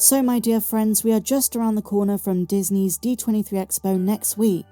So my dear friends, we are just around the corner from Disney's D23 Expo next week.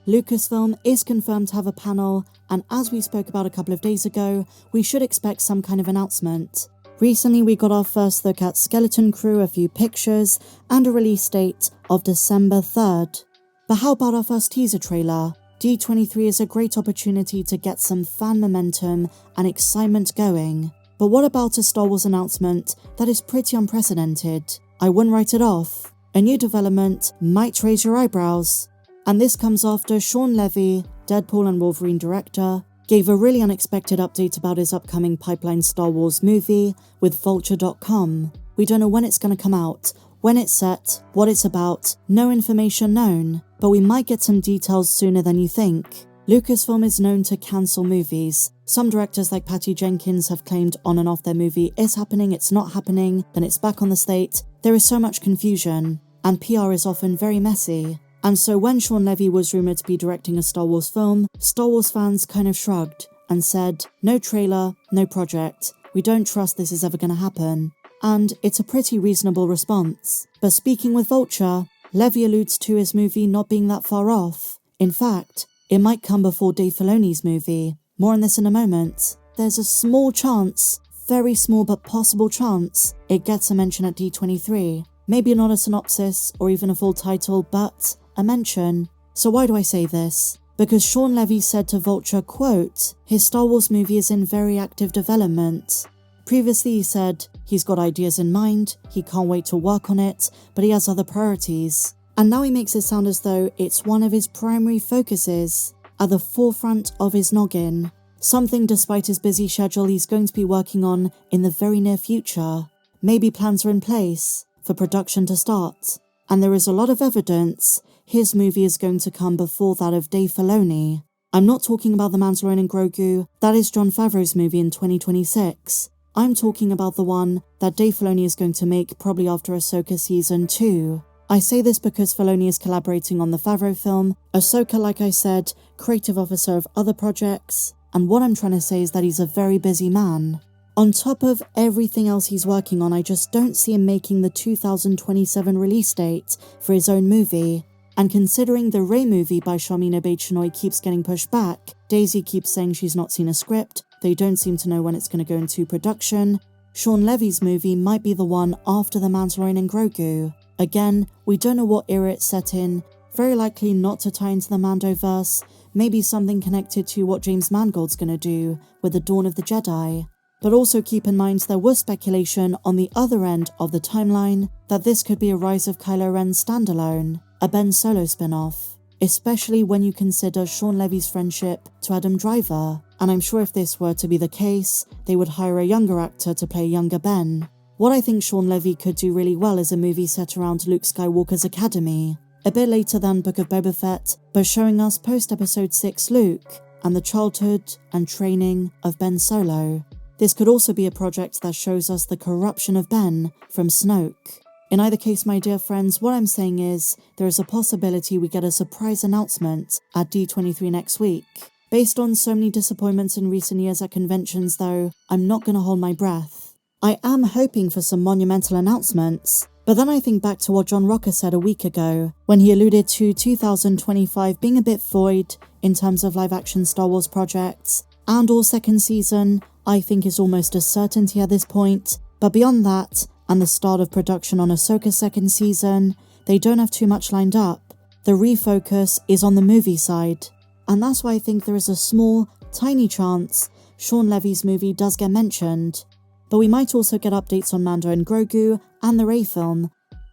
Lucasfilm is confirmed to have a panel, and as we spoke about a couple of days ago, we should expect some kind of announcement. Recently we got our first look at Skeleton Crew, a few pictures, and a release date of December 3rd. But how about our first teaser trailer? D23 is a great opportunity to get some fan momentum and excitement going. But what about a Star Wars announcement that is pretty unprecedented? I wouldn't write it off. A new development might raise your eyebrows. And this comes after Shawn Levy, Deadpool and Wolverine director, gave a really unexpected update about his upcoming pipeline Star Wars movie with Vulture.com. We don't know when it's going to come out, when it's set, what it's about, no information known, but we might get some details sooner than you think. Lucasfilm is known to cancel movies. Some directors like Patty Jenkins have claimed on and off their movie is happening, it's not happening, then it's back on the slate. There is so much confusion, and PR is often very messy. And so when Shawn Levy was rumoured to be directing a Star Wars film, Star Wars fans kind of shrugged and said, no trailer, no project, we don't trust this is ever going to happen. And it's a pretty reasonable response. But speaking with Vulture, Levy alludes to his movie not being that far off. In fact, it might come before Dave Filoni's movie. More on this in a moment. There's a small chance, very small but possible chance, it gets a mention at D23. Maybe not a synopsis or even a full title, but a mention. So why do I say this? Because Shawn Levy said to Vulture, quote, his Star Wars movie is in very active development. Previously he said he's got ideas in mind, he can't wait to work on it, but he has other priorities. And now he makes it sound as though it's one of his primary focuses, at the forefront of his noggin. Something despite his busy schedule he's going to be working on in the very near future. Maybe plans are in place for production to start. And there is a lot of evidence his movie is going to come before that of Dave Filoni. I'm not talking about The Mandalorian and Grogu, that is Jon Favreau's movie in 2026. I'm talking about the one that Dave Filoni is going to make probably after Ahsoka Season 2. I say this because Filoni is collaborating on the Favreau film, Ahsoka, like I said, creative officer of other projects, and what I'm trying to say is that he's a very busy man. On top of everything else he's working on, I just don't see him making the 2027 release date for his own movie. And considering the Rey movie by Sharmina Obaid-Chinoy keeps getting pushed back, Daisy keeps saying she's not seen a script, they don't seem to know when it's going to go into production, Shawn Levy's movie might be the one after The Mandalorian and Grogu. Again, we don't know what era it's set in, very likely not to tie into the Mandoverse, maybe something connected to what James Mangold's going to do with the Dawn of the Jedi. But also keep in mind there was speculation on the other end of the timeline that this could be a Rise of Kylo Ren standalone, a Ben Solo spin-off, especially when you consider Shawn Levy's friendship to Adam Driver, and I'm sure if this were to be the case, they would hire a younger actor to play younger Ben. What I think Shawn Levy could do really well is a movie set around Luke Skywalker's academy, a bit later than Book of Boba Fett, but showing us post-Episode 6 Luke, and the childhood and training of Ben Solo. This could also be a project that shows us the corruption of Ben from Snoke. In either case, my dear friends, what I'm saying is, there is a possibility we get a surprise announcement at D23 next week. Based on so many disappointments in recent years at conventions though, I'm not going to hold my breath. I am hoping for some monumental announcements, but then I think back to what John Rocker said a week ago, when he alluded to 2025 being a bit void in terms of live-action Star Wars projects, and all second season, I think is almost a certainty at this point, but beyond that, and the start of production on Ahsoka's second season, they don't have too much lined up. The refocus is on the movie side, and that's why I think there is a small, tiny chance Shawn Levy's movie does get mentioned. But we might also get updates on Mando and Grogu and the Rey film.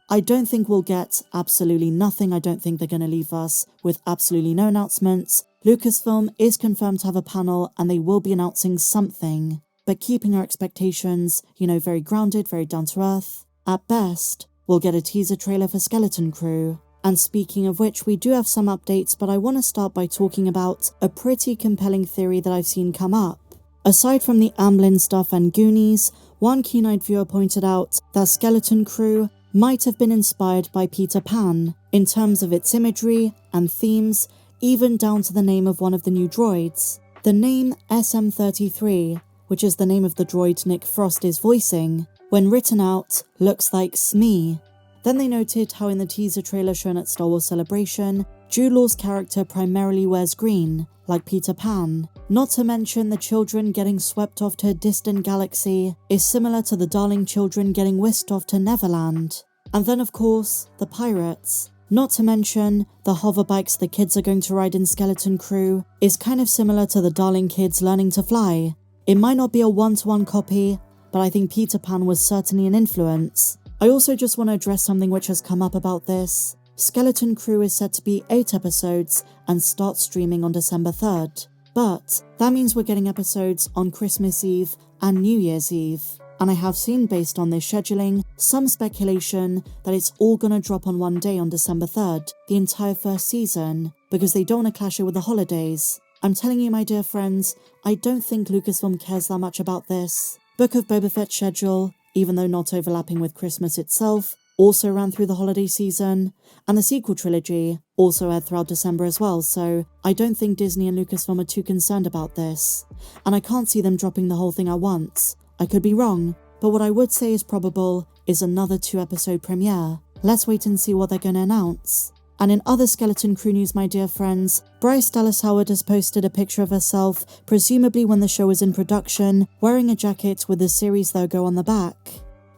I don't think we'll get absolutely nothing. I don't think they're going to leave us with absolutely no announcements. Lucasfilm is confirmed to have a panel and they will be announcing something. But keeping our expectations, very grounded, very down to earth. At best, we'll get a teaser trailer for Skeleton Crew. And speaking of which, we do have some updates, but I want to start by talking about a pretty compelling theory that I've seen come up. Aside from the Amblin stuff and Goonies, one keen-eyed viewer pointed out that Skeleton Crew might have been inspired by Peter Pan, in terms of its imagery and themes, even down to the name of one of the new droids. The name SM-33, which is the name of the droid Nick Frost is voicing, when written out, looks like Smee. Then they noted how in the teaser trailer shown at Star Wars Celebration, Jude Law's character primarily wears green, like Peter Pan. Not to mention the children getting swept off to a distant galaxy is similar to the darling children getting whisked off to Neverland. And then of course, the pirates. Not to mention, the hoverbikes the kids are going to ride in Skeleton Crew is kind of similar to the darling kids learning to fly. It might not be a one-to-one copy, but I think Peter Pan was certainly an influence. I also just want to address something which has come up about this. Skeleton Crew is set to be 8 episodes and start streaming on December 3rd. But that means we're getting episodes on Christmas Eve and New Year's Eve. And I have seen, based on this scheduling, some speculation that it's all gonna drop on one day on December 3rd, the entire first season, because they don't want to clash it with the holidays. I'm telling you, my dear friends, I don't think Lucasfilm cares that much about this. Book of Boba Fett's schedule, even though not overlapping with Christmas itself, also ran through the holiday season, and the sequel trilogy also aired throughout December as well, so I don't think Disney and Lucasfilm are too concerned about this. And I can't see them dropping the whole thing at once. I could be wrong, but what I would say is probable is another 2-episode premiere. Let's wait and see what they're going to announce. And in other Skeleton Crew news, my dear friends, Bryce Dallas Howard has posted a picture of herself, presumably when the show was in production, wearing a jacket with the series logo on the back.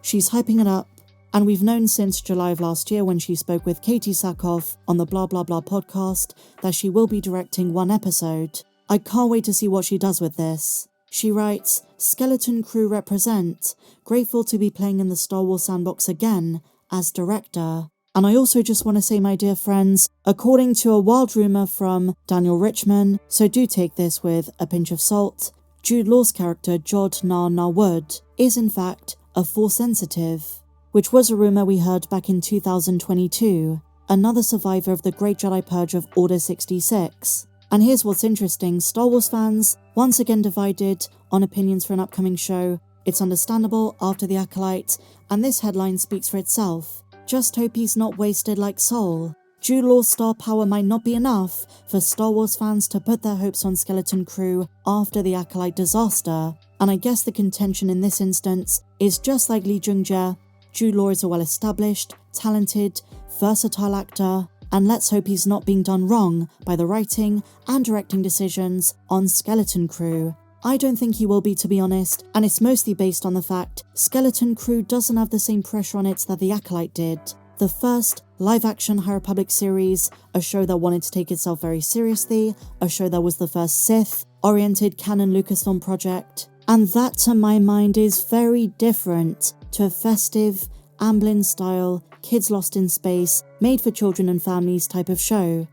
She's hyping it up, and we've known since July of last year when she spoke with Katie Sackhoff on the Blah Blah Blah podcast that she will be directing 1 episode. I can't wait to see what she does with this. She writes, "Skeleton Crew represent, grateful to be playing in the Star Wars sandbox again as director." And I also just want to say, my dear friends, according to a wild rumour from Daniel Richman, so do take this with a pinch of salt, Jude Law's character Jod Na Wood is in fact a Force sensitive, which was a rumour we heard back in 2022, another survivor of the Great Jedi Purge of Order 66. And here's what's interesting, Star Wars fans, once again divided on opinions for an upcoming show. It's understandable after the Acolyte, and this headline speaks for itself. Just hope he's not wasted like Soul. Jude Law's star power might not be enough for Star Wars fans to put their hopes on Skeleton Crew after the Acolyte disaster. And I guess the contention in this instance is just like Lee Jung-jae, Jude Law is a well-established, talented, versatile actor, and let's hope he's not being done wrong by the writing and directing decisions on Skeleton Crew. I don't think he will be, to be honest, and it's mostly based on the fact Skeleton Crew doesn't have the same pressure on it that The Acolyte did. The first live-action High Republic series, a show that wanted to take itself very seriously, a show that was the first Sith-oriented canon Lucasfilm project, and that to my mind is very different to a festive, Amblin-style, kids lost in space, made for children and families type of show.